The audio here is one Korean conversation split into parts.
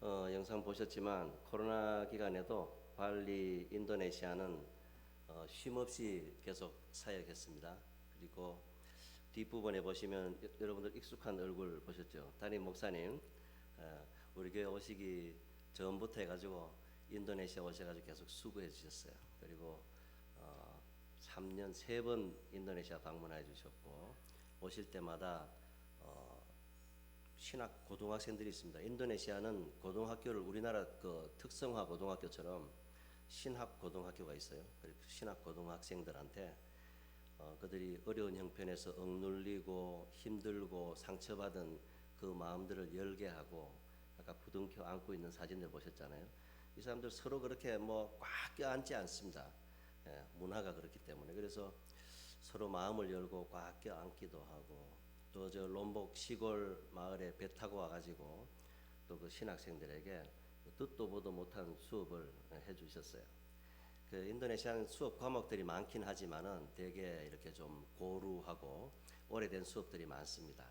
영상 보셨지만 코로나 기간에도 발리, 인도네시아는 쉼없이 계속 사역했습니다. 그리고 뒷부분에 보시면 여러분들 익숙한 얼굴 보셨죠? 담임 목사님, 우리 교회 오시기 전부터 해가지고 인도네시아 오셔가지고 계속 수고해 주셨어요. 그리고 3년 3번 인도네시아 방문해 주셨고 오실 때마다 신학 고등학생들이 있습니다. 인도네시아는 고등학교를 우리나라 그 특성화 고등학교처럼 신학 고등학교가 있어요. 그리고 신학 고등학생들한테 그들이 어려운 형편에서 억눌리고 힘들고 상처받은 그 마음들을 열게 하고 아까 부둥켜 안고 있는 사진들 보셨잖아요. 이 사람들 서로 그렇게 뭐 꽉 껴안지 않습니다. 문화가 그렇기 때문에. 그래서 서로 마음을 열고 꽉 껴안기도 하고 또 저 롬복 시골 마을에 배 타고 와가지고 또 그 신학생들에게 듣도 보도 못한 수업을 해주셨어요. 그 인도네시아는 수업 과목들이 많긴 하지만은 되게 이렇게 좀 고루하고 오래된 수업들이 많습니다.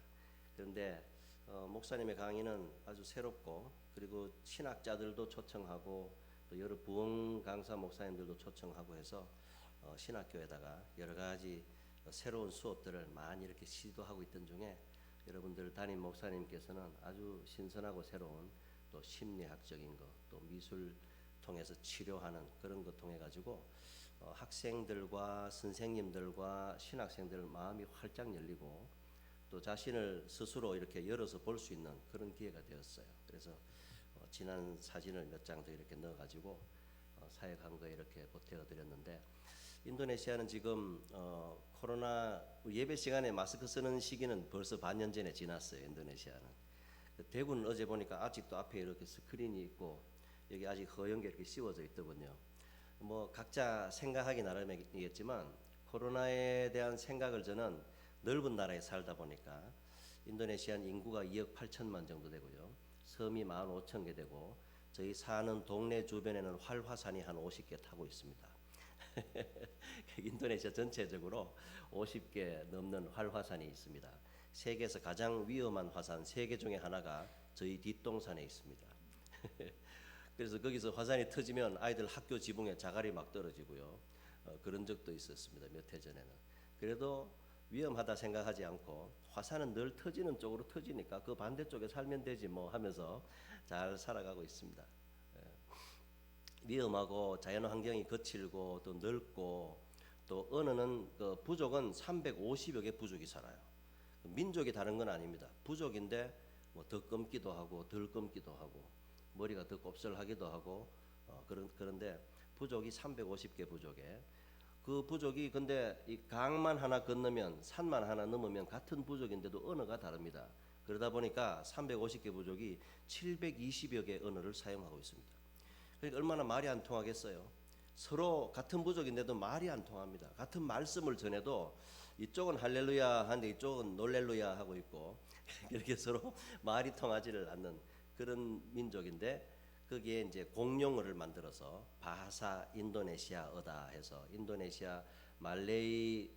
그런데 목사님의 강의는 아주 새롭고 그리고 신학자들도 초청하고 또 여러 부흥 강사 목사님들도 초청하고 해서 신학교에다가 여러 가지 새로운 수업들을 많이 이렇게 시도하고 있던 중에 여러분들 담임 목사님께서는 아주 신선하고 새로운 또 심리학적인 것, 또 미술 통해서 치료하는 그런 것 통해 가지고 학생들과 선생님들과 신학생들 마음이 활짝 열리고 또 자신을 스스로 이렇게 열어서 볼 수 있는 그런 기회가 되었어요. 그래서 지난 사진을 몇 장 더 이렇게 넣어 가지고 사역한 거에 이렇게 보태어 드렸는데 인도네시아는 지금 코로나 예배 시간에 마스크 쓰는 시기는 벌써 반년 전에 지났어요. 인도네시아는. 대구는 어제 보니까 아직도 앞에 이렇게 스크린이 있고 여기 아직 허연 게 이렇게 씌워져 있더군요. 뭐 각자 생각하기 나름이겠지만 코로나에 대한 생각을 저는 넓은 나라에 살다 보니까 인도네시아는 인구가 2억 8천만 정도 되고요. 섬이 15,000개 되고 저희 사는 동네 주변에는 활화산이 한 50개 타고 있습니다. 인도네시아 전체적으로 50개 넘는 활화산이 있습니다. 세계에서 가장 위험한 화산 3개 중에 하나가 저희 뒷동산에 있습니다. 그래서 거기서 화산이 터지면 아이들 학교 지붕에 자갈이 막 떨어지고요. 그런 적도 있었습니다. 몇 해 전에는. 그래도 위험하다 생각하지 않고 화산은 늘 터지는 쪽으로 터지니까 그 반대쪽에 살면 되지 뭐 하면서 잘 살아가고 있습니다. 위험하고 자연환경이 거칠고 또 넓고 또 어느는 그 부족은 350여 개 부족이 살아요. 민족이 다른 건 아닙니다. 부족인데 뭐 더 검기도 하고 덜 검기도 하고 머리가 더 곱슬하기도 하고 그런데 부족이 350개 부족에 그 부족이 근데 이 강만 하나 건너면 산만 하나 넘으면 같은 부족인데도 언어가 다릅니다. 그러다 보니까 350개 부족이 720여 개 언어를 사용하고 있습니다. 그러니까 얼마나 말이 안 통하겠어요. 서로 같은 부족인데도 말이 안 통합니다. 같은 말씀을 전해도 이쪽은 할렐루야 하는데 이쪽은 놀렐루야 하고 있고 이렇게 서로 말이 통하지를 않는 그런 민족인데 거기에 이제 공용어를 만들어서 바하사 인도네시아어다 해서 인도네시아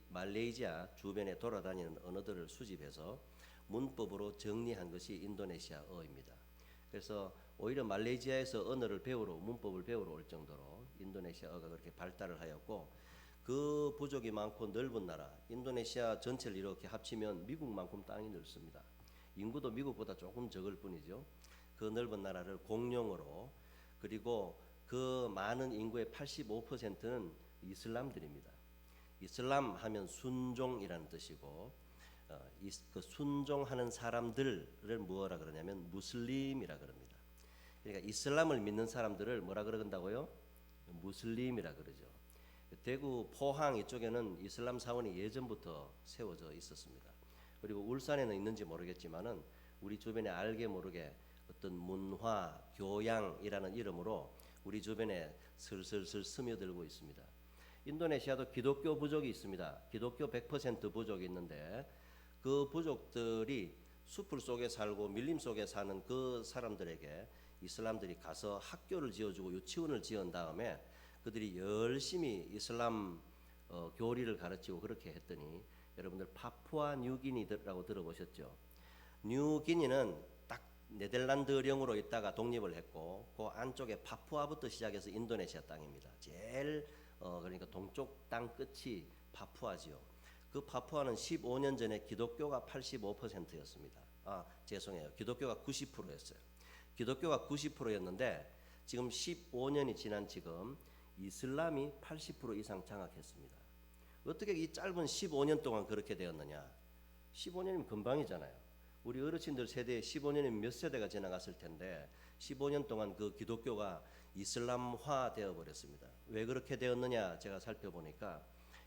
말레이시아 주변에 돌아다니는 언어들을 수집해서 문법으로 정리한 것이 인도네시아어입니다. 그래서 오히려 말레이시아에서 언어를 배우러 문법을 배우러 올 정도로 인도네시아어가 그렇게 발달을 하였고 그 부족이 많고 넓은 나라 인도네시아 전체를 이렇게 합치면 미국만큼 땅이 넓습니다. 인구도 미국보다 조금 적을 뿐이죠. 그 넓은 나라를 공용어로 그리고 그 많은 인구의 85%는 이슬람들입니다. 이슬람 하면 순종이라는 뜻이고 그 순종하는 사람들을 뭐라 그러냐면 무슬림이라 그럽니다. 그러니까 이슬람을 믿는 사람들을 뭐라 그런다고요? 무슬림이라 그러죠. 대구 포항 이쪽에는 이슬람 사원이 예전부터 세워져 있었습니다. 그리고 울산에는 있는지 모르겠지만은 우리 주변에 알게 모르게 어떤 문화 교양이라는 이름으로 우리 주변에 슬슬슬 스며들고 있습니다. 인도네시아도 기독교 부족이 있습니다. 기독교 100% 부족이 있는데 그 부족들이 숲을 속에 살고 밀림 속에 사는 그 사람들에게 이슬람들이 가서 학교를 지어주고 유치원을 지은 다음에 그들이 열심히 이슬람 교리를 가르치고 그렇게 했더니 여러분들 파푸아 뉴기니라고 들어보셨죠? 뉴기니는 딱 네덜란드령으로 있다가 독립을 했고 그 안쪽에 파푸아부터 시작해서 인도네시아 땅입니다. 제일 그러니까 동쪽 땅 끝이 파푸아지요. 그 파푸아는 15년 전에 기독교가 85%였습니다. 죄송해요. 기독교가 90%였어요. 기독교가 90%였는데 지금 15년이 지난 지금 이슬람이 80% 이상 장악했습니다. 어떻게 이 짧은 15년 동안 그렇게 되었느냐? 15년이면 금방이잖아요. 우리 어르신들 세대에 15년이면 몇 세대가 지나갔을 텐데 15년 동안 그 기독교가 이슬람화 되어 버렸습니다. 왜 그렇게 되었느냐 제가 살펴보니까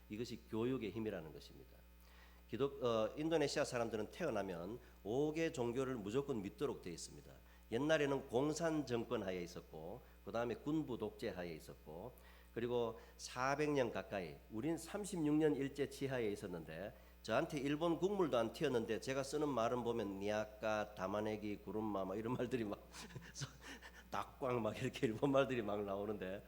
이것이 교육의 힘이라는 것입니다. 인도네시아 사람들은 태어나면 5개 종교를 무조건 믿도록 되어 있습니다. 옛날에는 공산 정권 하에 있었고 그 다음에 군부 독재 하에 있었고 그리고 400년 가까이 우린 36년 일제 치하에 있었는데 저한테 일본 국물도 안 튀었는데 제가 쓰는 말은 보면 니아까, 다마네기, 구름마 막 이런 말들이 막 닭광 막 이렇게 일본 말들이 막 나오는데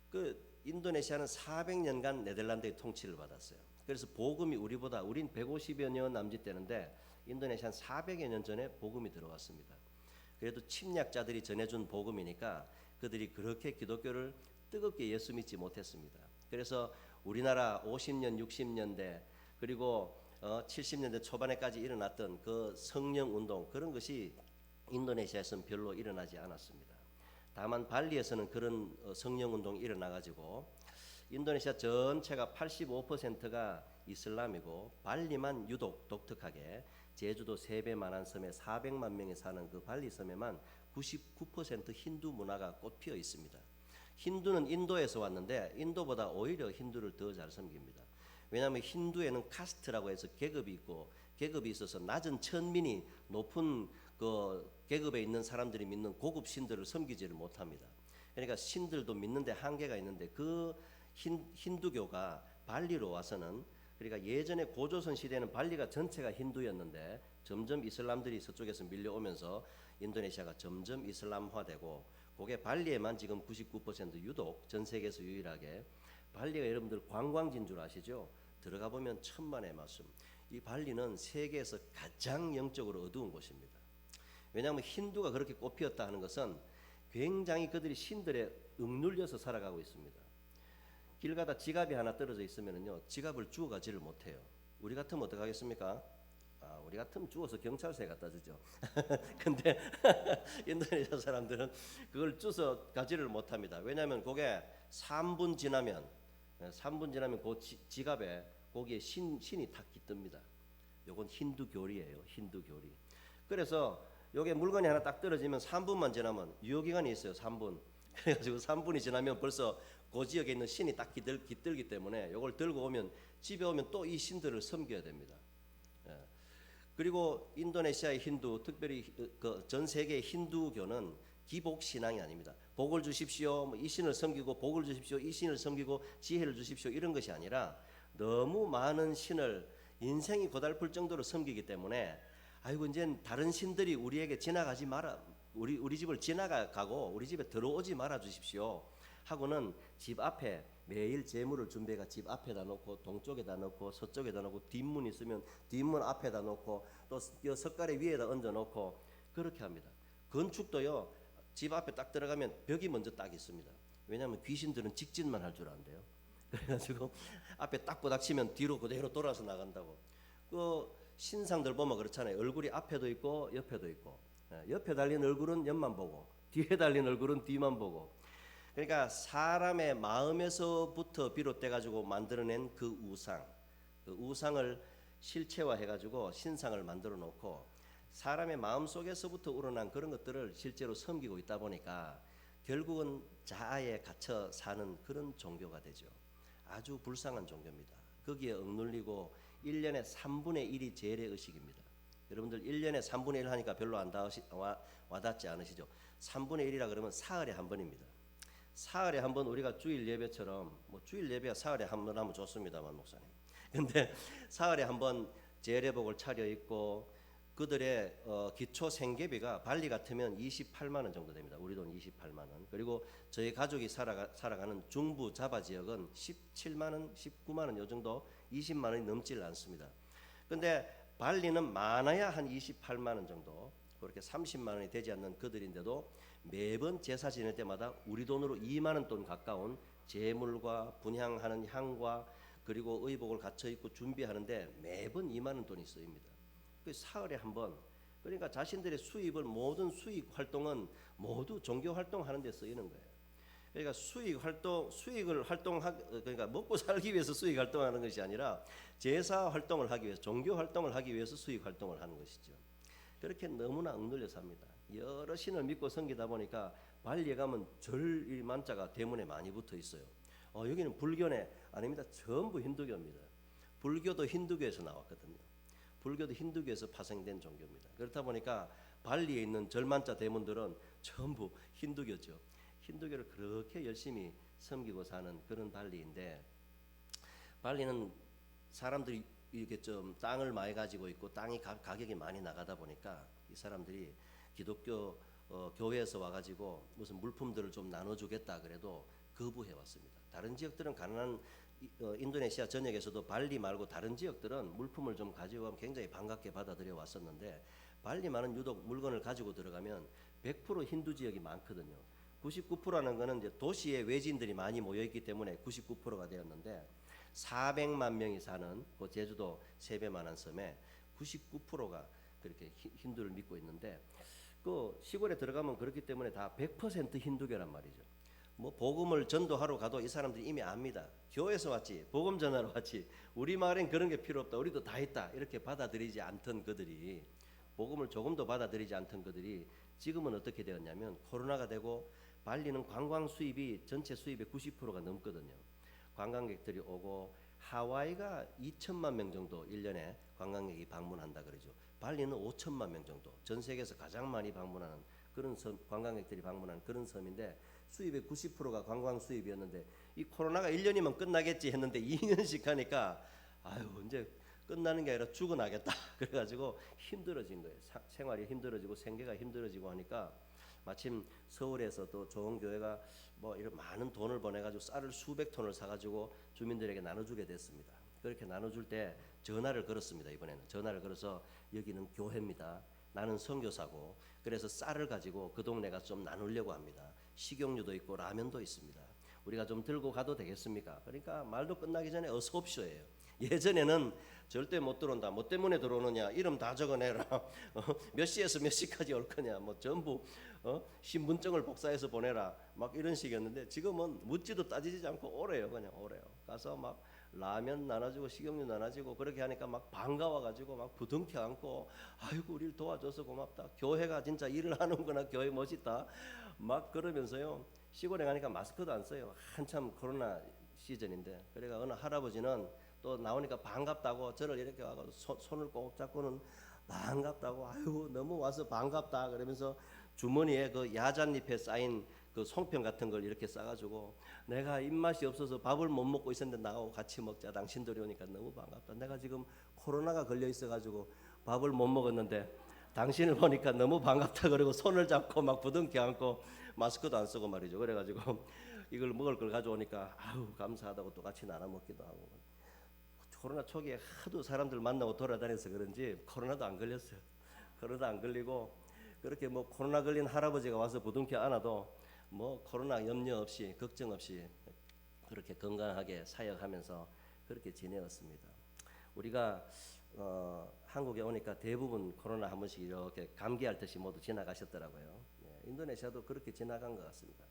그 인도네시아는 400년간 네덜란드의 통치를 받았어요. 그래서 복음이 우린 150여 년 남짓되는데 인도네시아는 400여 년 전에 복음이 들어왔습니다. 그래도 침략자들이 전해준 복음이니까 그들이 그렇게 기독교를 뜨겁게 예수 믿지 못했습니다. 그래서 우리나라 50년, 60년대 그리고 70년대 초반에까지 일어났던 그 성령 운동 그런 것이 인도네시아에서는 별로 일어나지 않았습니다. 다만 발리에서는 그런 성령 운동이 일어나 가지고 인도네시아 전체가 85%가 이슬람이고 발리만 유독 독특하게 제주도 3배만한 섬에 400만 명이 사는 그 발리 섬에만 99% 힌두 문화가 꽃피어 있습니다. 힌두는 인도에서 왔는데 인도보다 오히려 힌두를 더 잘 섬깁니다. 왜냐하면 힌두에는 카스트라고 해서 계급이 있고 계급이 있어서 낮은 천민이 높은 그 계급에 있는 사람들이 믿는 고급 신들을 섬기지를 못합니다. 그러니까 신들도 믿는데 한계가 있는데 그 힌두교가 발리로 와서는 그러니까 예전에 고조선 시대는 발리가 전체가 힌두였는데 점점 이슬람들이 서쪽에서 밀려오면서 인도네시아가 점점 이슬람화되고 그게 발리에만 지금 99% 유독 전 세계에서 유일하게 발리가 여러분들 관광지인 줄 아시죠? 들어가 보면 천만의 말씀. 이 발리는 세계에서 가장 영적으로 어두운 곳입니다. 왜냐하면 힌두가 그렇게 꽃피었다 하는 것은 굉장히 그들이 신들에 억눌려서 살아가고 있습니다. 길 가다 지갑이 하나 떨어져 있으면요 지갑을 주워 가지를 못해요. 우리 같으면 어떻게 하겠습니까? 우리 같으면 주워서 경찰서에 갖다 주죠. 근데 인도네시아 사람들은 그걸 주워 가지를 못합니다. 왜냐하면 그게 3분 지나면 그 지갑에 거기에 신이 탁 깃듭니다. 요건 힌두 교리예요. 힌두 교리. 그래서 요게 물건이 하나 딱 떨어지면 3분만 지나면 유효기간이 있어요. 3분. 그래가지고 3분이 지나면 벌써 그 지역에 있는 신이 딱 깃들기 때문에 요걸 들고 오면 집에 오면 또 이 신들을 섬겨야 됩니다. 그리고 인도네시아의 힌두, 특별히 그 전 세계의 힌두교는 기복 신앙이 아닙니다. 복을 주십시오, 이 신을 섬기고 복을 주십시오, 이 신을 섬기고 지혜를 주십시오 이런 것이 아니라 너무 많은 신을 인생이 고달플 정도로 섬기기 때문에 아이고 이제 다른 신들이 우리에게 지나가지 마라, 우리 집을 지나가고 우리 집에 들어오지 말아 주십시오 하고는 집 앞에 매일 제물을 준비해가 집 앞에다 놓고 동쪽에다 놓고 서쪽에다 놓고 뒷문 있으면 뒷문 앞에다 놓고 또 석가래 위에다 얹어 놓고 그렇게 합니다. 건축도요 집 앞에 딱 들어가면 벽이 먼저 딱 있습니다. 왜냐하면 귀신들은 직진만 할 줄 안대요. 그래가지고 앞에 딱 부닥치면 뒤로 그대로 돌아서 나간다고. 그 신상들 보면 그렇잖아요. 얼굴이 앞에도 있고 옆에도 있고 옆에 달린 얼굴은 옆만 보고 뒤에 달린 얼굴은 뒤만 보고 그러니까 사람의 마음에서부터 비롯돼 가지고 만들어낸 그 우상을 실체화해 가지고 신상을 만들어 놓고 사람의 마음 속에서부터 우러난 그런 것들을 실제로 섬기고 있다 보니까 결국은 자아에 갇혀 사는 그런 종교가 되죠. 아주 불쌍한 종교입니다. 거기에 억눌리고 1년에 3분의 1이 재래 의식입니다. 여러분들 1년에 3분의 1 하니까 별로 안 와닿지 않으시죠? 3분의 1이라 그러면 사흘에 한 번입니다. 사흘에 한 번 우리가 주일 예배처럼 뭐 주일 예배가 사흘에 한 번 하면 좋습니다만 목사님. 근데 사흘에 한 번 재래복을 차려 입고 그들의 기초 생계비가 발리 같으면 28만 원 정도 됩니다. 우리 돈 28만 원. 그리고 저희 가족이 살아가는 중부 자바 지역은 17만 원, 19만 원 요 정도 20만 원이 넘질 않습니다. 근데 발리는 많아야 한 28만 원 정도. 그렇게 30만 원이 되지 않는 그들인데도 매번 제사 지낼 때마다 우리 돈으로 2만 원 돈 가까운 제물과 분향하는 향과 그리고 의복을 갖춰 입고 준비하는데 매번 2만 원 돈이 쓰입니다. 그 사흘에 한 번. 그러니까 자신들의 수입을 모든 수익 활동은 모두 종교 활동하는 데 쓰이는 거예요. 그러니까 수익을 그러니까 먹고 살기 위해서 수익 활동하는 것이 아니라 제사 활동을 하기 위해서 종교 활동을 하기 위해서 수익 활동을 하는 것이죠. 그렇게 너무나 억눌려 삽니다. 여러 신을 믿고 섬기다 보니까 발리에 가면 절 만자가 대문에 많이 붙어 있어요. 여기는 불교네 아닙니다. 전부 힌두교입니다. 불교도 힌두교에서 나왔거든요. 불교도 힌두교에서 파생된 종교입니다. 그렇다 보니까 발리에 있는 절만자 대문들은 전부 힌두교죠. 힌두교를 그렇게 열심히 섬기고 사는 그런 발리인데, 발리는 사람들이 이렇게 좀 땅을 많이 가지고 있고 땅이 가격이 많이 나가다 보니까 이 사람들이 기독교 교회에서 와가지고 무슨 물품들을 좀 나눠주겠다 그래도 거부해 왔습니다. 다른 지역들은 가난한 인도네시아 전역에서도 발리 말고 다른 지역들은 물품을 좀 가지고 가면 굉장히 반갑게 받아들여 왔었는데, 발리만은 유독 물건을 가지고 들어가면 100% 힌두 지역이 많거든요. 99%라는 거는 이제 도시에 외지인들이 많이 모여 있기 때문에 99%가 되었는데, 400만 명이 사는 그 제주도 세배만한 섬에 99%가 그렇게 힌두를 믿고 있는데, 그 시골에 들어가면 그렇기 때문에 다 100% 힌두교란 말이죠. 뭐 복음을 전도하러 가도 이 사람들이 이미 압니다. 교회에서 왔지, 복음 전하러 왔지, 우리 마을엔 그런 게 필요 없다, 우리도 다 있다, 이렇게 받아들이지 않던 그들이, 복음을 조금도 받아들이지 않던 그들이 지금은 어떻게 되었냐면, 코로나가 되고 발리는 관광 수입이 전체 수입의 90%가 넘거든요. 관광객들이 오고 하와이가 2천만 명 정도 1년에 관광객이 방문한다 그러죠. 발리는 5천만 명 정도, 전 세계에서 가장 많이 방문하는 그런 섬, 관광객들이 방문하는 그런 섬인데, 수입의 90%가 관광 수입이었는데, 이 코로나가 1년이면 끝나겠지 했는데 2년씩 하니까 아유 이제 끝나는 게 아니라 죽어나겠다 그래가지고 힘들어진 거예요. 생활이 힘들어지고 생계가 힘들어지고 하니까, 마침 서울에서 또 좋은 교회가 뭐 이런 많은 돈을 보내가지고 쌀을 수백 톤을 사가지고 주민들에게 나눠주게 됐습니다. 그렇게 나눠줄 때 전화를 걸었습니다. 이번에는 전화를 걸어서 여기는 교회입니다, 나는 선교사고 그래서 쌀을 가지고 그 동네가 좀 나누려고 합니다. 식용유도 있고 라면도 있습니다. 우리가 좀 들고 가도 되겠습니까? 그러니까 말도 끝나기 전에 어서 옵쇼예요. 예전에는 절대 못 들어온다, 뭐 때문에 들어오느냐, 이름 다 적어내라, 몇 시에서 몇 시까지 올 거냐, 뭐 전부 신분증을 복사해서 보내라, 막 이런 식이었는데, 지금은 묻지도 따지지 않고 오래요. 그냥 오래요. 가서 막 라면 나눠주고 식용유 나눠주고 그렇게 하니까 막 반가워가지고 막 부둥켜 안고, 아이고 우리를 도와줘서 고맙다, 교회가 진짜 일을 하는구나, 교회 멋있다, 막 그러면서요. 시골에 가니까 마스크도 안 써요. 한참 코로나 시즌인데. 그래가 어느 할아버지는 또 나오니까 반갑다고 저를 이렇게 와서 손을 꼭 잡고는 반갑다고, 아이고 너무 와서 반갑다 그러면서 주머니에 그 야잣잎에 쌓인 그 송편 같은 걸 이렇게 싸가지고, 내가 입맛이 없어서 밥을 못 먹고 있었는데 나하고 같이 먹자, 당신들이 오니까 너무 반갑다, 내가 지금 코로나가 걸려 있어가지고 밥을 못 먹었는데 당신을 보니까 너무 반갑다 그러고 손을 잡고 막 부둥켜 안고, 마스크도 안 쓰고 말이죠. 그래가지고 이걸 먹을 걸 가져오니까 아우 감사하다고 또 같이 나눠 먹기도 하고. 코로나 초기에 하도 사람들 만나고 돌아다녀서 그런지 코로나도 안 걸렸어요. 코로나도 안 걸리고, 그렇게 뭐 코로나 걸린 할아버지가 와서 부둥켜 안아도 뭐 코로나 염려 없이 걱정 없이 그렇게 건강하게 사역하면서 그렇게 지내었습니다. 우리가 한국에 오니까 대부분 코로나 한 번씩 이렇게 감기할 듯이 모두 지나가셨더라고요. 인도네시아도 그렇게 지나간 것 같습니다.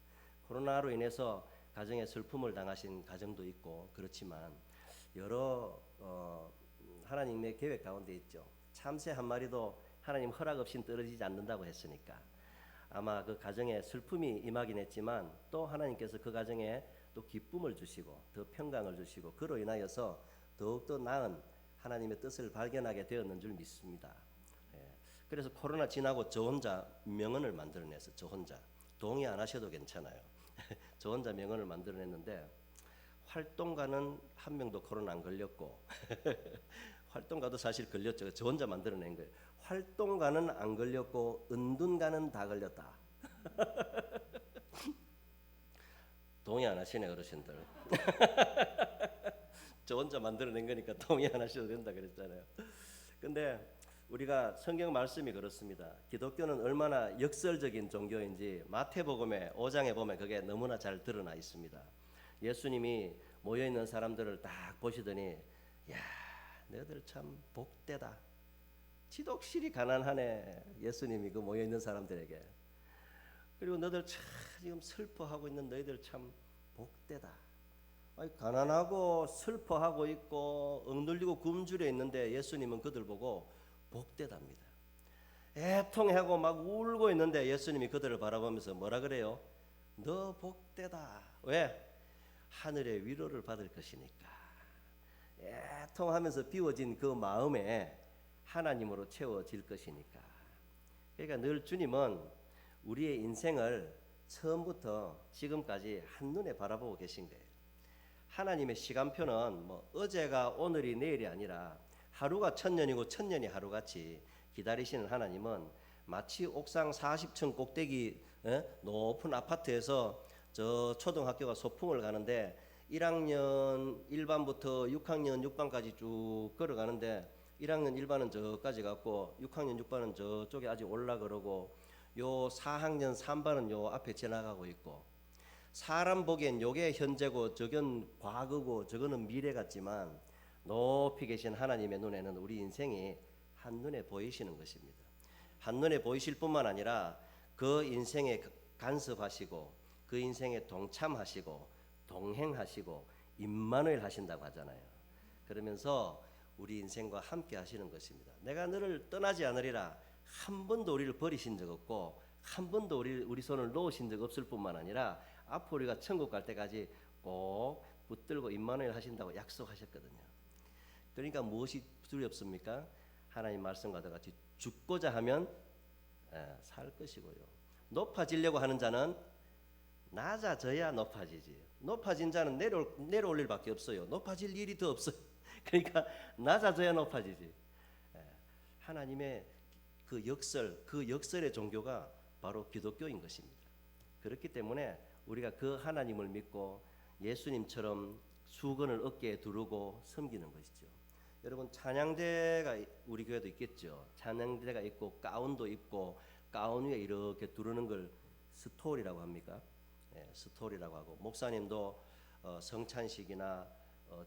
코로나로 인해서 가정에 슬픔을 당하신 가정도 있고 그렇지만, 여러 하나님의 계획 가운데 있죠. 참새 한 마리도 하나님 허락 없이는 떨어지지 않는다고 했으니까 아마 그 가정에 슬픔이 임하긴 했지만, 또 하나님께서 그 가정에 또 기쁨을 주시고 더 평강을 주시고, 그로 인하여서 더욱더 나은 하나님의 뜻을 발견하게 되었는 줄 믿습니다. 그래서 코로나 지나고 저 혼자 명언을 만들어내서, 저 혼자 동의 안 하셔도 괜찮아요. 저 혼자 명언을 만들어냈는데, 활동가는 한 명도 코로나 안 걸렸고 활동가도 사실 걸렸죠. 저 혼자 만들어낸 거예요. 활동가는 안 걸렸고 은둔가는 다 걸렸다. 동의 안 하시네 어르신들. 저 혼자 만들어낸 거니까 동의 안 하셔도 된다 그랬잖아요. 근데 우리가 성경 말씀이 그렇습니다. 기독교는 얼마나 역설적인 종교인지 마태복음의 5장에 보면 그게 너무나 잘 드러나 있습니다. 예수님이 모여 있는 사람들을 딱 보시더니 야, 너희들 참 복되다. 지독실이 가난하네. 예수님이 그 모여 있는 사람들에게. 그리고 너희들 참 지금 슬퍼하고 있는 너희들 참 복되다. 아니, 가난하고 슬퍼하고 있고 억눌리고 굶주려 있는데 예수님은 그들 보고 복되답니다. 애통하고 막 울고 있는데 예수님이 그들을 바라보면서 뭐라 그래요? 너 복되다. 왜? 하늘의 위로를 받을 것이니까. 애통하면서 비워진 그 마음에 하나님으로 채워질 것이니까. 그러니까 늘 주님은 우리의 인생을 처음부터 지금까지 한눈에 바라보고 계신 거예요. 하나님의 시간표는 뭐 어제가 오늘이 내일이 아니라 하루가 천년이고 천년이 하루같이 기다리시는 하나님은 마치 옥상 40층 꼭대기 높은 아파트에서 저 초등학교가 소풍을 가는데 1학년 1반부터 6학년 6반까지 쭉 걸어가는데 1학년 1반은 저까지 갔고 6학년 6반은 저쪽에 아직 올라 그러고 요 4학년 3반은 요 앞에 지나가고 있고 사람 보기엔 요게 현재고 저건 과거고 저거는 미래 같지만 높이 계신 하나님의 눈에는 우리 인생이 한눈에 보이시는 것입니다. 한눈에 보이실 뿐만 아니라 그 인생에 간섭하시고 그 인생에 동참하시고 동행하시고 임마누엘 하신다고 하잖아요. 그러면서 우리 인생과 함께 하시는 것입니다. 내가 너를 떠나지 않으리라. 한 번도 우리를 버리신 적 없고 한 번도 우리 손을 놓으신 적 없을 뿐만 아니라 앞으로 우리가 천국 갈 때까지 꼭 붙들고 임마누엘 하신다고 약속하셨거든요. 그러니까 무엇이 두렵습니까? 하나님 말씀과 같이 죽고자 하면 살 것이고요. 높아지려고 하는 자는 낮아져야 높아지지. 높아진 자는 내려올 일밖에 없어요. 높아질 일이 더 없어요. 그러니까 낮아져야 높아지지. 하나님의 그 역설의 종교가 바로 기독교인 것입니다. 그렇기 때문에 우리가 그 하나님을 믿고 예수님처럼 수건을 어깨에 두르고 섬기는 것이죠. 여러분 찬양대가 우리 교회도 있겠죠. 찬양대가 있고 가운도 입고 가운 위에 이렇게 두르는 걸 스톨이라고 합니까? 스톨이라고 하고 목사님도 성찬식이나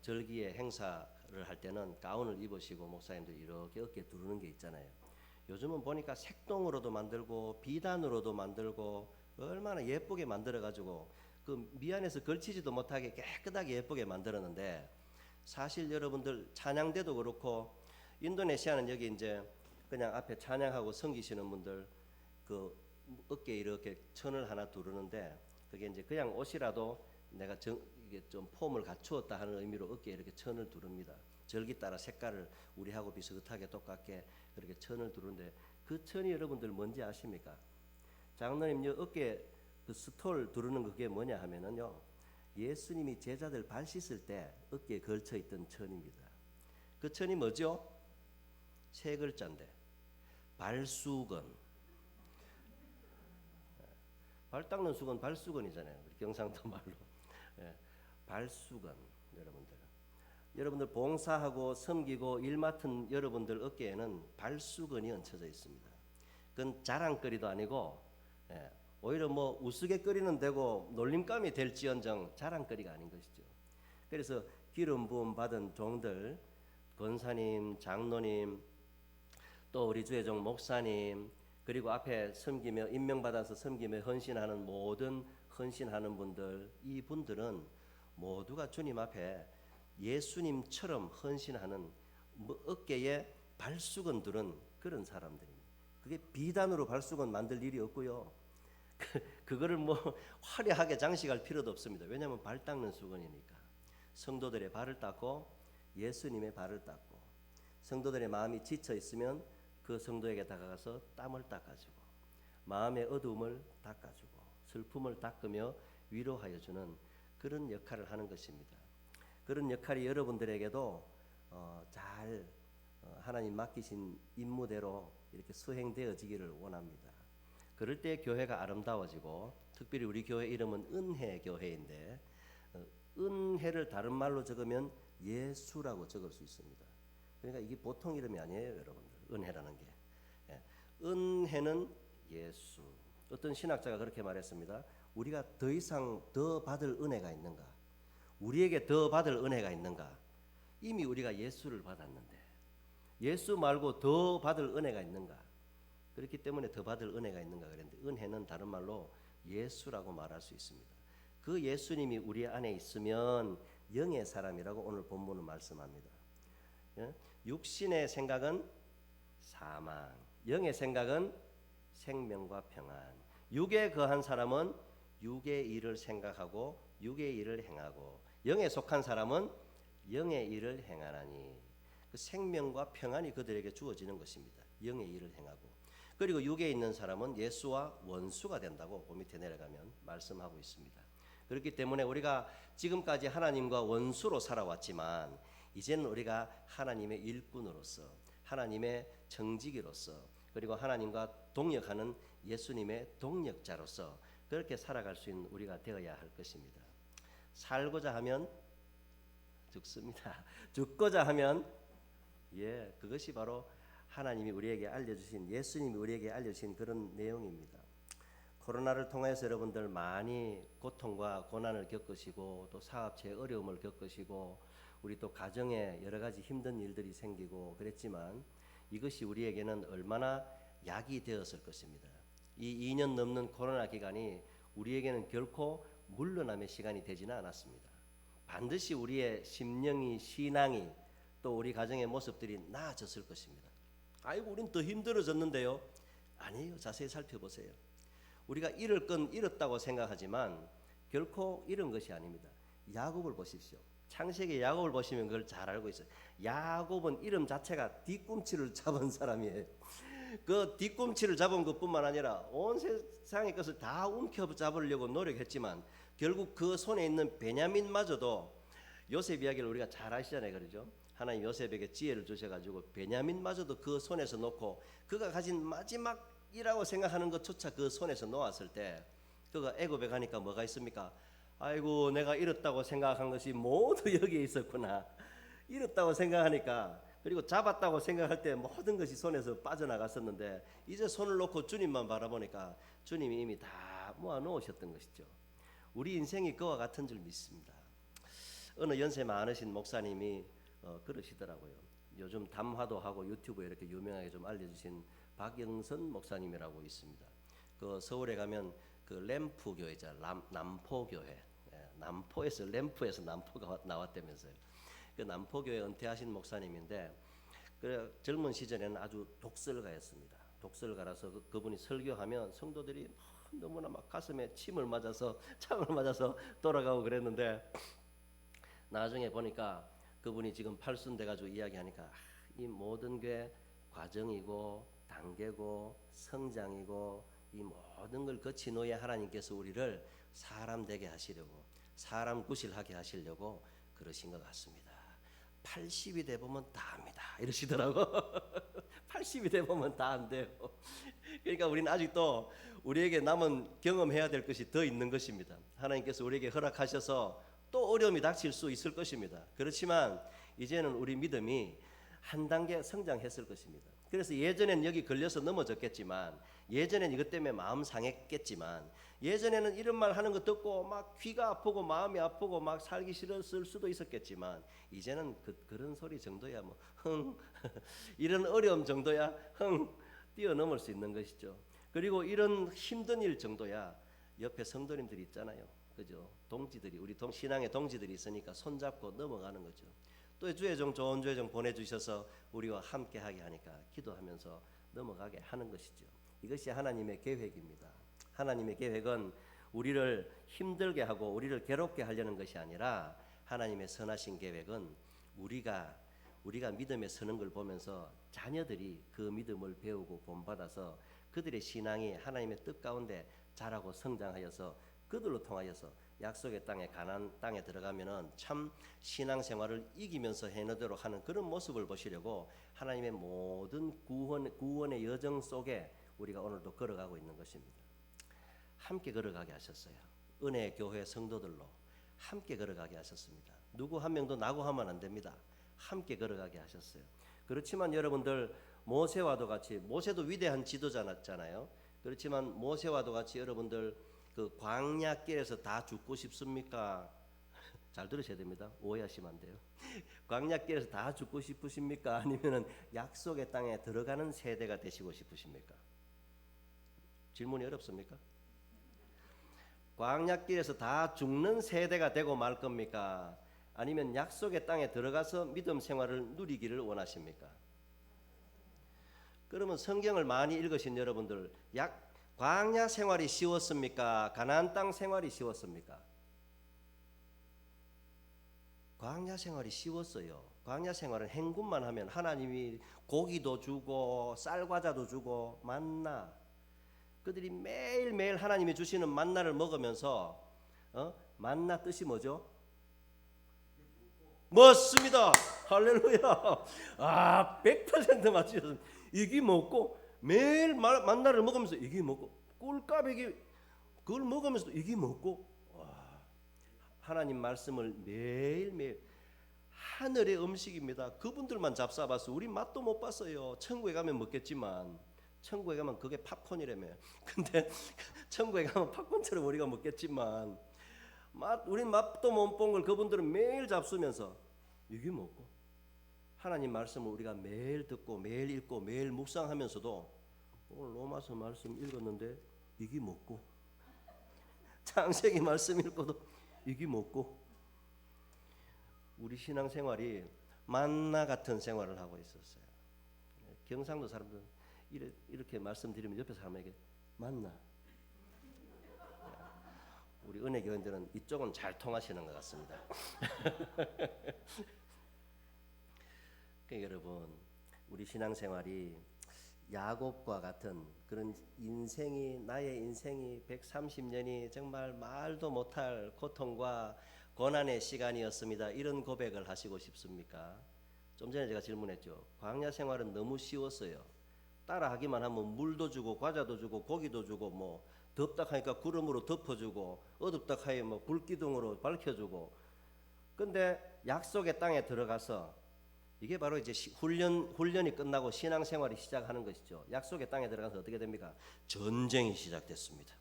절기의 행사를 할 때는 가운을 입으시고 목사님도 이렇게 어깨에 두르는 게 있잖아요. 요즘은 보니까 색동으로도 만들고 비단으로도 만들고 얼마나 예쁘게 만들어가지고 그 미안해서 걸치지도 못하게 깨끗하게 예쁘게 만들었는데 사실 여러분들 찬양대도 그렇고 인도네시아는 여기 이제 그냥 앞에 찬양하고 섬기시는 분들 그 어깨에 이렇게 천을 하나 두르는데 그게 이제 그냥 옷이라도 내가 이게 좀 폼을 갖추었다 하는 의미로 어깨에 이렇게 천을 두릅니다. 절기 따라 색깔을 우리하고 비슷하게 똑같게 그렇게 천을 두르는데 그 천이 여러분들 뭔지 아십니까? 장로님 어깨에 그 스톨 두르는 그게 뭐냐 하면은요. 예수님이 제자들 발 씻을 때 어깨에 걸쳐 있던 천입니다. 그 천이 뭐죠? 세 글자인데 발수건. 발 닦는 수건 발수건이잖아요. 경상도 말로. 발수건 여러분들 봉사하고 섬기고 일 맡은 여러분들 어깨에는 발수건이 얹혀져 있습니다. 그건 자랑거리도 아니고 오히려 뭐 우스갯거리는 되고 놀림감이 될지언정 자랑거리가 아닌 것이죠. 그래서 기름 부음 받은 종들 권사님, 장로님, 또 우리 주의 종 목사님 그리고 앞에 섬기며 임명받아서 섬기며 헌신하는 모든 헌신하는 분들 이 분들은 모두가 주님 앞에 예수님처럼 헌신하는 어깨에 발수건 두른 그런 사람들입니다. 그게 비단으로 발수건 만들 일이 없고요. 그거를 뭐 화려하게 장식할 필요도 없습니다. 왜냐하면 발 닦는 수건이니까. 성도들의 발을 닦고 예수님의 발을 닦고 성도들의 마음이 지쳐 있으면 그 성도에게 다가가서 땀을 닦아주고 마음의 어두움을 닦아주고 슬픔을 닦으며 위로하여 주는 그런 역할을 하는 것입니다. 그런 역할이 여러분들에게도 잘 하나님 맡기신 임무대로 이렇게 수행되어지기를 원합니다. 그럴 때 교회가 아름다워지고 특별히 우리 교회 이름은 은혜교회인데 은혜를 다른 말로 적으면 예수라고 적을 수 있습니다. 그러니까 이게 보통 이름이 아니에요, 여러분들. 은혜라는 게. 예. 은혜는 예수. 어떤 신학자가 그렇게 말했습니다. 우리가 더 이상 더 받을 은혜가 있는가? 우리에게 더 받을 은혜가 있는가? 이미 우리가 예수를 받았는데 예수 말고 더 받을 은혜가 있는가? 그렇기 때문에 더 받을 은혜가 있는가 그랬는데 은혜는 다른 말로 예수라고 말할 수 있습니다. 그 예수님이 우리 안에 있으면 영의 사람이라고 오늘 본문은 말씀합니다. 육신의 생각은 사망, 영의 생각은 생명과 평안. 육에 거한 사람은 육의 일을 생각하고 육의 일을 행하고 영에 속한 사람은 영의 일을 행하나니 그 생명과 평안이 그들에게 주어지는 것입니다. 영의 일을 행하고 그리고 육에 있는 사람은 예수와 원수가 된다고 그 밑에 내려가면 말씀하고 있습니다. 그렇기 때문에 우리가 지금까지 하나님과 원수로 살아왔지만 이제는 우리가 하나님의 일꾼으로서 하나님의 청지기로서 그리고 하나님과 동역하는 예수님의 동역자로서 그렇게 살아갈 수 있는 우리가 되어야 할 것입니다. 살고자 하면 죽습니다. 죽고자 하면 그것이 바로 하나님이 우리에게 알려주신 예수님이 우리에게 알려주신 그런 내용입니다. 코로나를 통해서 여러분들 많이 고통과 고난을 겪으시고 또 사업체의 어려움을 겪으시고 우리 또 가정에 여러 가지 힘든 일들이 생기고 그랬지만 이것이 우리에게는 얼마나 약이 되었을 것입니다. 이 2년 넘는 코로나 기간이 우리에게는 결코 물러남의 시간이 되지는 않았습니다. 반드시 우리의 심령이 신앙이 또 우리 가정의 모습들이 나아졌을 것입니다. 아이고 우린 더 힘들어졌는데요. 아니에요. 자세히 살펴보세요. 우리가 잃을 건 잃었다고 생각하지만 결코 잃은 것이 아닙니다. 야곱을 보십시오. 창세기 야곱을 보시면 그걸 잘 알고 있어요. 야곱은 이름 자체가 뒤꿈치를 잡은 사람이에요. 그 뒤꿈치를 잡은 것뿐만 아니라 온 세상의 것을 다 움켜잡으려고 노력했지만 결국 그 손에 있는 베냐민마저도 요셉 이야기를 우리가 잘 아시잖아요. 그러죠? 하나님 요셉에게 지혜를 주셔가지고 베냐민마저도 그 손에서 놓고 그가 가진 마지막이라고 생각하는 것조차 그 손에서 놓았을 때 그가 애굽에 가니까 뭐가 있습니까? 아이고 내가 잃었다고 생각한 것이 모두 여기에 있었구나. 잃었다고 생각하니까 그리고 잡았다고 생각할 때 모든 것이 손에서 빠져나갔었는데 이제 손을 놓고 주님만 바라보니까 주님이 이미 다 모아놓으셨던 것이죠. 우리 인생이 그와 같은 줄 믿습니다. 어느 연세 많으신 목사님이 그러시더라고요. 요즘 담화도 하고 유튜브에 이렇게 유명하게 좀 알려주신 박영선 목사님이라고 있습니다. 그 서울에 가면 그 램프 교회자 남포교회 남포에서 램프에서 남포가 나왔다면서요. 그 남포교회 은퇴하신 목사님인데 그 젊은 시절에는 아주 독설가였습니다. 독설가라서 그분이 설교하면 성도들이 너무나 막 가슴에 침을 맞아서 창을 맞아서 돌아가고 그랬는데 나중에 보니까 그분이 지금 팔순 돼가지고 이야기하니까 이 모든 게 과정이고 단계고 성장이고 이 모든 걸 거친 후에 하나님께서 우리를 사람 되게 하시려고 사람 구실하게 하시려고 그러신 것 같습니다. 80이 돼 보면 다 합니다. 이러시더라고. 80이 돼 보면 다 안 돼요. 그러니까 우리는 아직도 우리에게 남은 경험해야 될 것이 더 있는 것입니다. 하나님께서 우리에게 허락하셔서 또 어려움이 닥칠 수 있을 것입니다. 그렇지만 이제는 우리 믿음이 한 단계 성장했을 것입니다. 그래서 예전에는 여기 걸려서 넘어졌겠지만 예전에는 이것 때문에 마음 상했겠지만 예전에는 이런 말 하는 거 듣고 막 귀가 아프고 마음이 아프고 막 살기 싫었을 수도 있었겠지만 이제는 그런 소리 정도야 뭐 이런 어려움 정도야 뛰어넘을 수 있는 것이죠. 그리고 이런 힘든 일 정도야 옆에 성도님들이 있잖아요. 그죠? 동지들이 우리 신앙의 동지들이 있으니까 손잡고 넘어가는 거죠. 또 주의종 좋은 주의종 보내주셔서 우리와 함께하게 하니까 기도하면서 넘어가게 하는 것이죠. 이것이 하나님의 계획입니다. 하나님의 계획은 우리를 힘들게 하고 우리를 괴롭게 하려는 것이 아니라 하나님의 선하신 계획은 우리가 믿음에 서는 걸 보면서 자녀들이 그 믿음을 배우고 본받아서 그들의 신앙이 하나님의 뜻 가운데 자라고 성장하여서 그들로 통하여서 약속의 땅에 가나안 땅에 들어가면은 참 신앙생활을 이기면서 해내도록 하는 그런 모습을 보시려고 하나님의 모든 구원의 여정 속에 우리가 오늘도 걸어가고 있는 것입니다. 함께 걸어가게 하셨어요. 은혜의 교회 성도들로 함께 걸어가게 하셨습니다. 누구 한 명도 나고 하면 안 됩니다. 함께 걸어가게 하셨어요. 그렇지만 여러분들 모세와도 같이, 모세도 위대한 지도자였잖아요. 그렇지만 모세와도 같이 여러분들 그 광야길에서 다 죽고 싶습니까? 잘 들으셔야 됩니다. 오해하시면 안 돼요. 광야길에서 다 죽고 싶으십니까? 아니면은 약속의 땅에 들어가는 세대가 되시고 싶으십니까? 질문이 어렵습니까? 광야길에서 다 죽는 세대가 되고 말 겁니까? 아니면 약속의 땅에 들어가서 믿음 생활을 누리기를 원하십니까? 그러면 성경을 많이 읽으신 여러분들, 광야 생활이 쉬웠습니까? 가나안 땅 생활이 쉬웠습니까? 광야 생활이 쉬웠어요. 광야 생활은 행군만 하면 하나님이 고기도 주고 쌀과자도 주고 만나, 그들이 매일매일 하나님이 주시는 만나를 먹으면서 만나 뜻이 뭐죠? 맞습니다. 할렐루야. 100% 맞추셨습니다. 이기 먹고 매일 만나를 먹으면서 이기 먹고 꿀까베기 그걸 먹으면서도 이기 먹고, 하나님 말씀을 매일매일, 하늘의 음식입니다. 그분들만 잡숴봤어. 우리 맛도 못 봤어요. 천국에 가면 먹겠지만, 천국에 가면 그게 팝콘이라며. 근데 천국에 가면 팝콘처럼 우리가 먹겠지만 우리 맛도 못 본 걸 그분들은 매일 잡수면서 이게 먹고, 하나님 말씀을 우리가 매일 듣고 매일 읽고 매일 묵상하면서도 오늘 로마서 말씀 읽었는데 이게 먹고, 창세기 말씀 읽고도 이게 먹고, 우리 신앙생활이 만나 같은 생활을 하고 있었어요. 경상도 사람들은 이렇게 말씀드리면 옆에 사람에게 만나. 우리 은혜 교인들은 이쪽은 잘 통하시는 것 같습니다. 그러니까 여러분, 우리 신앙생활이 야곱과 같은 그런 나의 인생이 130년이 정말 말도 못할 고통과 고난의 시간이었습니다. 이런 고백을 하시고 싶습니까? 좀 전에 제가 질문했죠. 광야 생활은 너무 쉬웠어요. 따라하기만 하면 물도 주고 과자도 주고 고기도 주고, 뭐 덥다 하니까 구름으로 덮어주고 어둡다 하니 뭐 불기둥으로 밝혀주고. 근데 약속의 땅에 들어가서, 이게 바로 이제 훈련이 끝나고 신앙생활이 시작하는 것이죠. 약속의 땅에 들어가서 어떻게 됩니까? 전쟁이 시작됐습니다.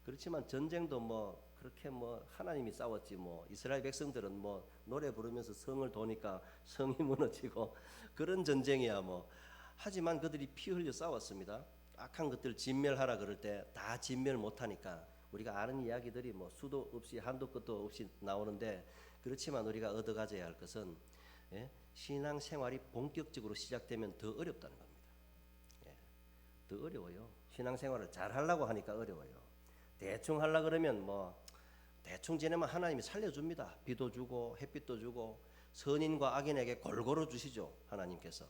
그렇지만 전쟁도 뭐 그렇게 뭐 하나님이 싸웠지, 뭐 이스라엘 백성들은 뭐 노래 부르면서 성을 도니까 성이 무너지고 그런 전쟁이야 뭐. 하지만 그들이 피 흘려 싸웠습니다. 악한 것들 진멸하라 그럴 때 다 진멸 못하니까 우리가 아는 이야기들이 뭐 수도 없이 한도 끝도 없이 나오는데, 그렇지만 우리가 얻어가져야 할 것은, 신앙생활이 본격적으로 시작되면 더 어렵다는 겁니다. 더 어려워요. 신앙생활을 잘 하려고 하니까 어려워요. 대충 하려 그러면 뭐 대충 지내면 하나님이 살려줍니다. 비도 주고 햇빛도 주고 선인과 악인에게 골고루 주시죠, 하나님께서.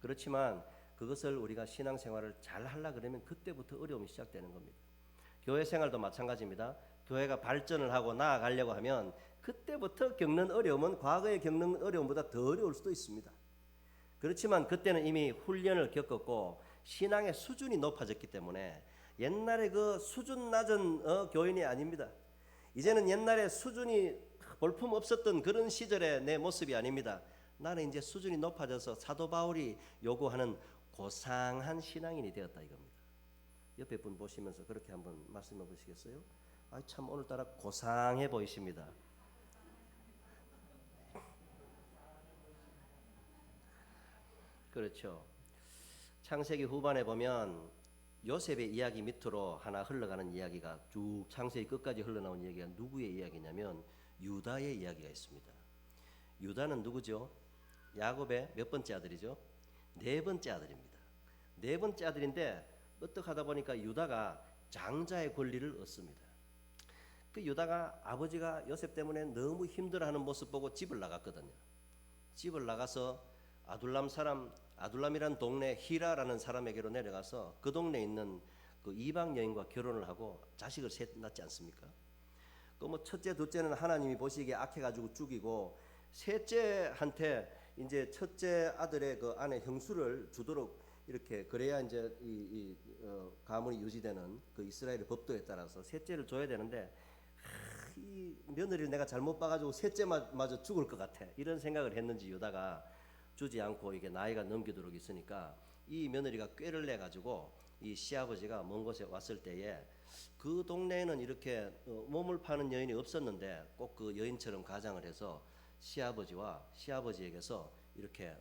그렇지만 그것을 우리가 신앙생활을 잘 하려 그러면 그때부터 어려움이 시작되는 겁니다. 교회 생활도 마찬가지입니다. 교회가 발전을 하고 나아가려고 하면 그때부터 겪는 어려움은 과거에 겪는 어려움보다 더 어려울 수도 있습니다. 그렇지만 그때는 이미 훈련을 겪었고 신앙의 수준이 높아졌기 때문에 옛날에 그 수준 낮은 교인이 아닙니다. 이제는 옛날에 수준이 볼품 없었던 그런 시절의 내 모습이 아닙니다. 나는 이제 수준이 높아져서 사도 바울이 요구하는 고상한 신앙인이 되었다 이겁니다. 옆에 분 보시면서 그렇게 한번 말씀해 보시겠어요? 참 오늘따라 고상해 보이십니다. 그렇죠. 창세기 후반에 보면 요셉의 이야기 밑으로 하나 흘러가는 이야기가 쭉 창세기 끝까지 흘러나온 이야기가 누구의 이야기냐면 유다의 이야기가 있습니다. 유다는 누구죠? 야곱의 몇 번째 아들이죠? 네 번째 아들입니다. 네 번째 아들인데 어떻게 하다 보니까 유다가 장자의 권리를 얻습니다. 그 유다가 아버지가 요셉 때문에 너무 힘들어하는 모습 보고 집을 나갔거든요. 집을 나가서 아둘람이라는 동네 히라라는 사람에게로 내려가서 그 동네에 있는 그 이방 여인과 결혼을 하고 자식을 셋 낳지 않습니까? 그 뭐 첫째, 둘째는 하나님이 보시기에 악해가지고 죽이고, 셋째한테 이제 첫째 아들의 그 아내 형수를 주도록 이렇게, 그래야 이제 이 가문이 유지되는 그 이스라엘의 법도에 따라서 셋째를 줘야 되는데, 이 며느리를 내가 잘못 봐가지고 셋째마저 죽을 것 같아, 이런 생각을 했는지 유다가 주지 않고 이게 나이가 넘기도록 있으니까 이 며느리가 꾀를 내 가지고 이 시아버지가 먼 곳에 왔을 때에 그 동네에는 이렇게 몸을 파는 여인이 없었는데 꼭 그 여인처럼 가장을 해서 시아버지와 시아버지에게서 이렇게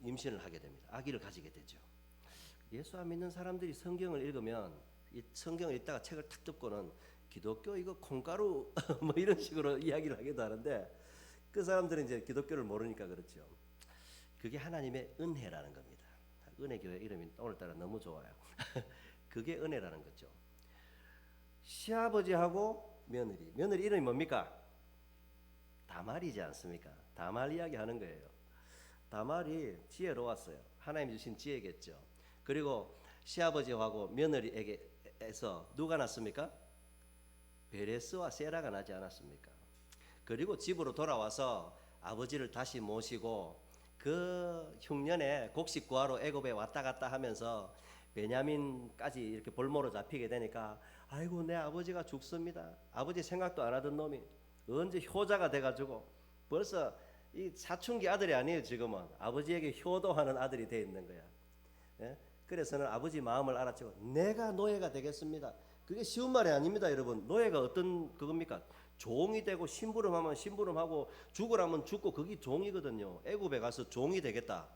임신을 하게 됩니다. 아기를 가지게 되죠. 예수 안 믿는 사람들이 성경을 읽으면 이 성경을 읽다가 책을 탁 덮고는 기독교 이거 콩가루 뭐 이런 식으로 이야기를 하기도 하는데 그 사람들은 이제 기독교를 모르니까 그렇죠. 그게 하나님의 은혜라는 겁니다. 은혜교회 이름이 오늘따라 너무 좋아요. 그게 은혜라는 거죠. 시아버지하고 며느리 이름이 뭡니까? 다말이지 않습니까? 다말 이야기 하는 거예요. 다말이 지혜로웠어요. 하나님 주신 지혜겠죠. 그리고 시아버지하고 며느리에게서 누가 났습니까? 베레스와 세라가 나지 않았습니까? 그리고 집으로 돌아와서 아버지를 다시 모시고 그 흉년에 곡식 구하러 애굽에 왔다 갔다 하면서 베냐민까지 이렇게 볼모로 잡히게 되니까 아이고 내 아버지가 죽습니다. 아버지 생각도 안 하던 놈이 언제 효자가 돼가지고 벌써 이 사춘기 아들이 아니에요. 지금은 아버지에게 효도하는 아들이 돼 있는 거야. 예? 그래서는 아버지 마음을 알았죠. 내가 노예가 되겠습니다. 그게 쉬운 말이 아닙니다, 여러분. 노예가 어떤 그겁니까? 종이 되고 심부름하면 심부름하고 죽으라면 죽고 그게 종이거든요. 애굽에 가서 종이 되겠다.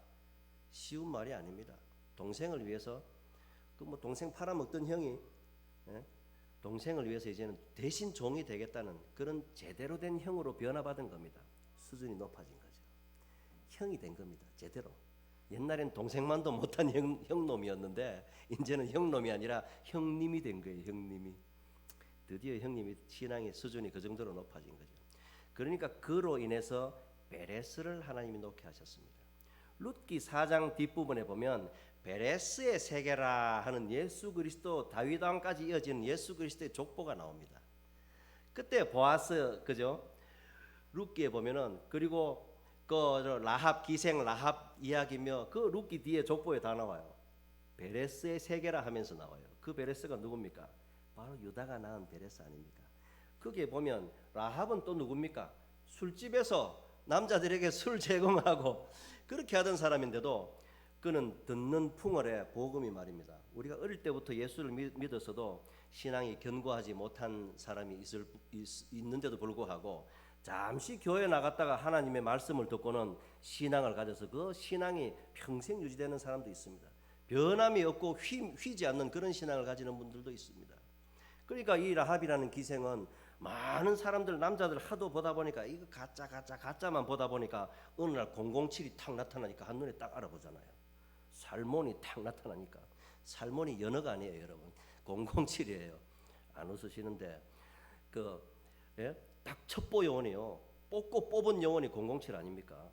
쉬운 말이 아닙니다. 동생을 위해서 그 뭐 동생 팔아먹던 형이 동생을 위해서 이제는 대신 종이 되겠다는 그런 제대로 된 형으로 변화받은 겁니다. 수준이 높아진 거죠. 형이 된 겁니다. 제대로. 옛날엔 동생만도 못한 형놈이었는데 이제는 형놈이 아니라 형님이 된 거예요. 형님이. 드디어 형님이 신앙의 수준이 그 정도로 높아진 거죠. 그러니까 그로 인해서 베레스를 하나님이 놓게 하셨습니다. 룻기 4장 뒷부분에 보면 베레스의 세계라 하는 예수 그리스도 다윗 왕까지 이어지는 예수 그리스도의 족보가 나옵니다. 그때 보아스 그죠? 룻기에 보면은 그리고 그 라합 기생 라합 이야기며 그 룻기 뒤에 족보에 다 나와요. 베레스의 세계라 하면서 나와요. 그 베레스가 누굽니까? 바로 유다가 낳은 베레스 아닙니까? 거기에 보면 라합은 또 누굽니까? 술집에서 남자들에게 술 제공하고 그렇게 하던 사람인데도 그는 듣는 풍월의 복음이 말입니다. 우리가 어릴 때부터 예수를 믿었어도 신앙이 견고하지 못한 사람이 있는데도 불구하고 잠시 교회 나갔다가 하나님의 말씀을 듣고는 신앙을 가져서 그 신앙이 평생 유지되는 사람도 있습니다. 변함이 없고 휘지 않는 그런 신앙을 가지는 분들도 있습니다. 그러니까 이 라합이라는 기생은 많은 사람들 남자들 하도 보다 보니까 이거 가짜만 보다 보니까 어느 날 007이 탁 나타나니까 한눈에 딱 알아보잖아요. 살몬이 탁 나타나니까 살몬이 연어가 아니에요, 여러분. 007이에요. 안 웃으시는데 딱 첩보 요원이요. 뽑고 뽑은 요원이 007 아닙니까?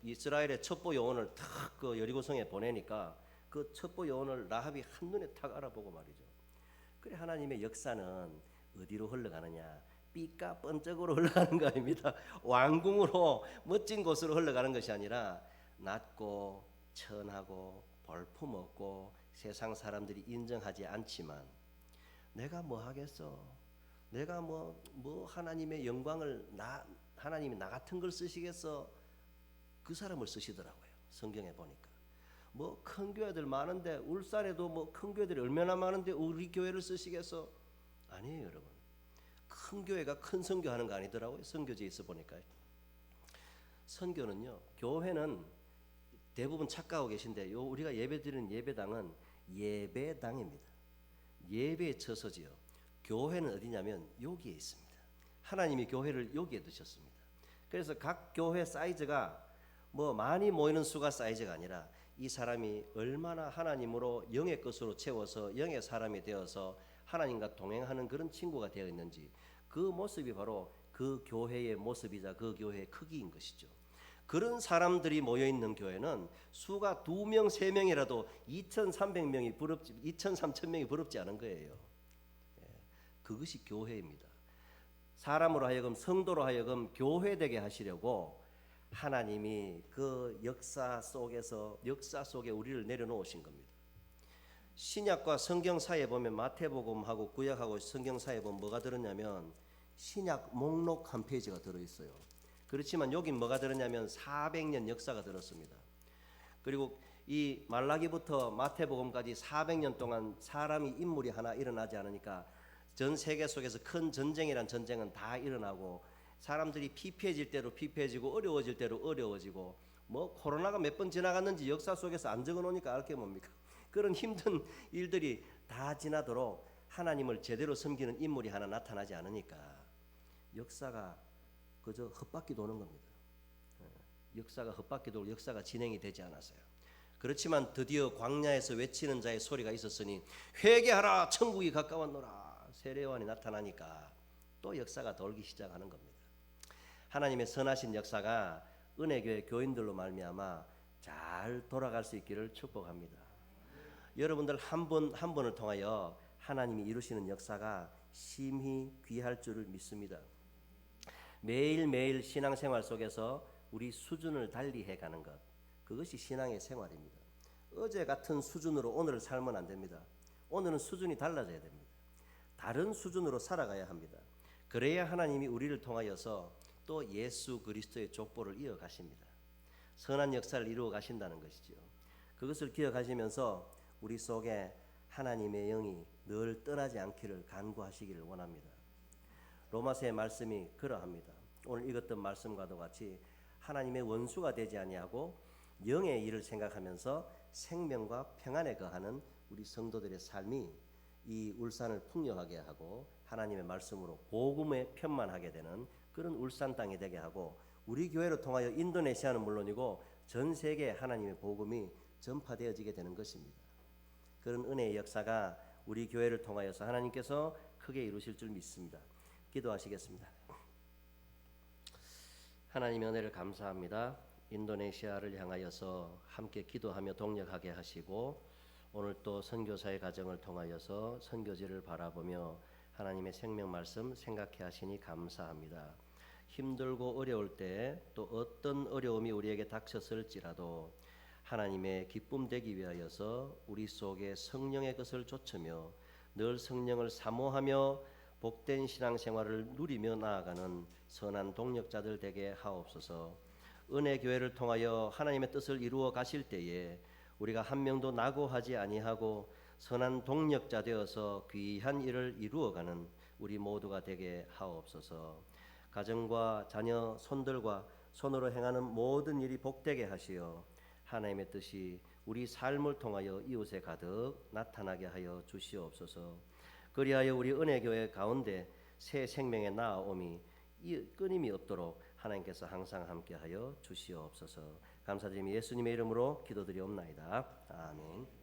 이스라엘의 첩보 요원을 탁 그 여리고성에 보내니까 그 첩보 요원을 라합이 한눈에 탁 알아보고 말이죠. 그래 하나님의 역사는 어디로 흘러가느냐? 삐까 번쩍으로 흘러가는 거 아닙니다. 왕궁으로 멋진 곳으로 흘러가는 것이 아니라 낮고 천하고 볼품없고 세상 사람들이 인정하지 않지만 내가 뭐 하겠어? 내가 뭐 하나님의 영광을 하나님이 나 같은 걸 쓰시겠어? 그 사람을 쓰시더라고요. 성경에 보니까. 뭐 큰 교회들 많은데 울산에도 뭐 큰 교회들이 얼마나 많은데 우리 교회를 쓰시겠어? 아니에요, 여러분. 큰 교회가 큰 선교하는 거 아니더라고요. 선교지에 있어 보니까. 선교는요. 교회는 대부분 착각하고 계신데 우리가 예배드리는 예배당은 예배당입니다. 예배의 처소지요. 교회는 어디냐면 여기에 있습니다. 하나님이 교회를 여기에 두셨습니다. 그래서 각 교회 사이즈가 뭐 많이 모이는 수가 사이즈가 아니라 이 사람이 얼마나 하나님으로 영의 것으로 채워서 영의 사람이 되어서 하나님과 동행하는 그런 친구가 되어 있는지 그 모습이 바로 그 교회의 모습이자 그 교회의 크기인 것이죠. 그런 사람들이 모여 있는 교회는 수가 2명, 3명이라도 2,300명이 부럽지 2,300명이 부럽지 않은 거예요. 그것이 교회입니다. 사람으로 하여금 성도로 하여금 교회되게 하시려고 하나님이 그 역사 속에 우리를 내려놓으신 겁니다. 신약과 성경 사이에 보면 마태복음하고 구약하고 성경 사이에 보면 뭐가 들었냐면 신약 목록 한 페이지가 들어있어요. 그렇지만 여긴 뭐가 들었냐면 400년 역사가 들었습니다. 그리고 이 말라기부터 마태복음까지 400년 동안 사람이 인물이 하나 일어나지 않으니까 전 세계 속에서 큰 전쟁이란 전쟁은 다 일어나고 사람들이 피폐해질 대로 피폐해지고 어려워질 대로 어려워지고 뭐 코로나가 몇 번 지나갔는지 역사 속에서 안 적어놓으니까 알 게 뭡니까? 그런 힘든 일들이 다 지나도록 하나님을 제대로 섬기는 인물이 하나 나타나지 않으니까 역사가 그저 헛바퀴 도는 겁니다. 역사가 헛바퀴 돌고 역사가 진행이 되지 않았어요. 그렇지만 드디어 광야에서 외치는 자의 소리가 있었으니 회개하라 천국이 가까웠노라 세례요한이 나타나니까 또 역사가 돌기 시작하는 겁니다. 하나님의 선하신 역사가 은혜교회 교인들로 말미암아 잘 돌아갈 수 있기를 축복합니다. 여러분들 한 분 한 분을 통하여 하나님이 이루시는 역사가 심히 귀할 줄을 믿습니다. 매일매일 신앙생활 속에서 우리 수준을 달리해 가는 것, 그것이 신앙의 생활입니다. 어제 같은 수준으로 오늘을 살면 안 됩니다. 오늘은 수준이 달라져야 됩니다. 다른 수준으로 살아가야 합니다. 그래야 하나님이 우리를 통하여서 또 예수 그리스도의 족보를 이어가십니다. 선한 역사를 이루어 가신다는 것이죠. 그것을 기억하시면서 우리 속에 하나님의 영이 늘 떠나지 않기를 간구하시기를 원합니다. 로마서의 말씀이 그러합니다. 오늘 읽었던 말씀과도 같이 하나님의 원수가 되지 아니하고 영의 일을 생각하면서 생명과 평안에 거하는 우리 성도들의 삶이 이 울산을 풍요하게 하고 하나님의 말씀으로 복음에 편만하게 되는 그런 울산 땅이 되게 하고 우리 교회를 통하여 인도네시아는 물론이고 전 세계에 하나님의 복음이 전파되어지게 되는 것입니다. 그런 은혜의 역사가 우리 교회를 통하여서 하나님께서 크게 이루실 줄 믿습니다. 기도하시겠습니다. 하나님의 은혜를 감사합니다. 인도네시아를 향하여서 함께 기도하며 동력하게 하시고 오늘 또 선교사의 가정을 통하여서 선교지를 바라보며 하나님의 생명 말씀 생각해 하시니 감사합니다. 힘들고 어려울 때 또 어떤 어려움이 우리에게 닥쳤을지라도 하나님의 기쁨 되기 위하여서 우리 속에 성령의 것을 좇으며 늘 성령을 사모하며 복된 신앙생활을 누리며 나아가는 선한 동력자들 되게 하옵소서. 은혜 교회를 통하여 하나님의 뜻을 이루어 가실 때에 우리가 한 명도 낙오하지 아니하고 선한 동력자 되어서 귀한 일을 이루어가는 우리 모두가 되게 하옵소서. 가정과 자녀, 손들과 손으로 행하는 모든 일이 복되게 하시어 하나님의 뜻이 우리 삶을 통하여 이웃에 가득 나타나게 하여 주시옵소서. 그리하여 우리 은혜교회 가운데 새 생명의 나아옴이 끊임이 없도록 하나님께서 항상 함께하여 주시옵소서. 감사드리며 예수님의 이름으로 기도드리옵나이다. 아멘.